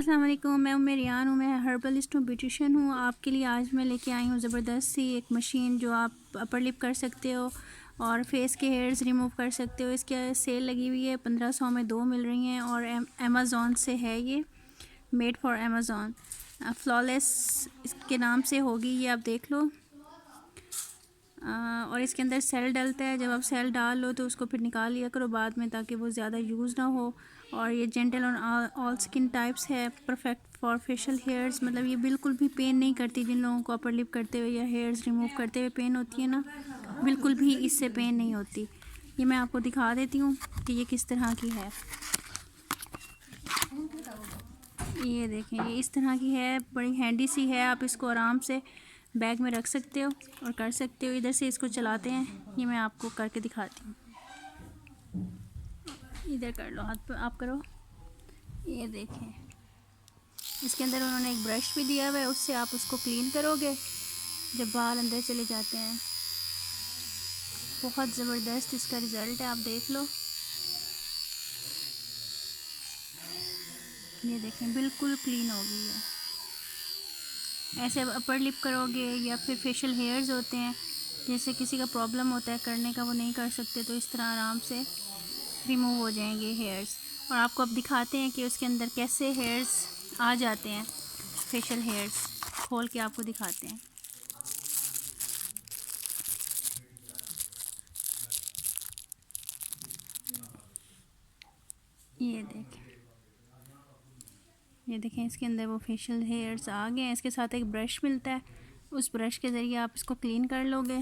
अस्सलाम वालेकुम, मैं रियान हूँ। मैं हर्बलिस्ट हूँ, ब्यूटिशियन हूँ। आपके लिए आज मैं लेके आई हूँ ज़बरदस्त सी एक मशीन जो आप अपर लिप कर सकते हो और फेस के हेयर्स रिमूव कर सकते हो। इसकी सेल लगी हुई है, 1500 में 2 मिल रही हैं और अमेज़ॉन से है ये, मेड फॉर अमेज़ॉन। फ्लॉलेस इसके नाम से होगी ये, आप देख लो। और इसके अंदर सेल डलता है। जब आप सेल डाल लो तो उसको फिर निकाल लिया करो बाद में, ताकि वो ज़्यादा यूज़ ना हो। और ये gentle on all skin types है, परफेक्ट फॉर फेशियल हेयर्स। मतलब ये बिल्कुल भी पेन नहीं करती। जिन लोगों को अपर लिप करते हुए या हेयर्स रिमूव करते हुए पेन होती है ना, बिल्कुल भी इससे पेन नहीं होती। ये मैं आपको दिखा देती हूँ कि ये किस तरह की है। ये देखें, ये इस तरह की है, बड़ी हैंडी सी है। आप इसको आराम से बैग में रख सकते हो और कर सकते हो। इधर से इसको चलाते हैं, ये मैं आपको करके दिखाती हूँ। इधर कर लो, हाथ पे आप करो। ये देखें, इसके अंदर उन्होंने एक ब्रश भी दिया हुआ है, उससे आप उसको क्लीन करोगे जब बाल अंदर चले जाते हैं। बहुत ज़बरदस्त इसका रिज़ल्ट है, आप देख लो। ये देखें, बिल्कुल क्लीन हो गई है। ऐसे अपर लिप करोगे या फिर फेशियल हेयर्स होते हैं, जैसे किसी का प्रॉब्लम होता है करने का, वो नहीं कर सकते, तो इस तरह आराम से रिमूव हो जाएंगे हेयर्स। और आपको अब दिखाते हैं कि उसके अंदर कैसे हेयर्स आ जाते हैं, फेशियल हेयर्स खोल के आपको दिखाते हैं। ये देखें, इसके अंदर वो फेशियल हेयर्स आ गए हैं। इसके साथ एक ब्रश मिलता है, उस ब्रश के ज़रिए आप इसको क्लीन कर लोगे।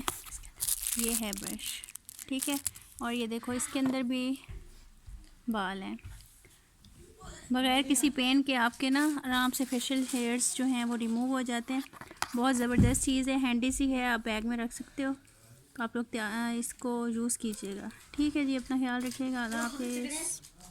ये है ब्रश, ठीक है। और ये देखो, इसके अंदर भी बाल हैं। बग़ैर किसी पेन के आपके ना आराम से फेशियल हेयर्स जो हैं वो रिमूव हो जाते हैं। बहुत ज़बरदस्त चीज़ है, हैंडी सी है, आप बैग में रख सकते हो। तो आप लोग इसको यूज़ कीजिएगा, ठीक है जी। अपना ख्याल रखिएगा। अल्लाह हाफ़िज़।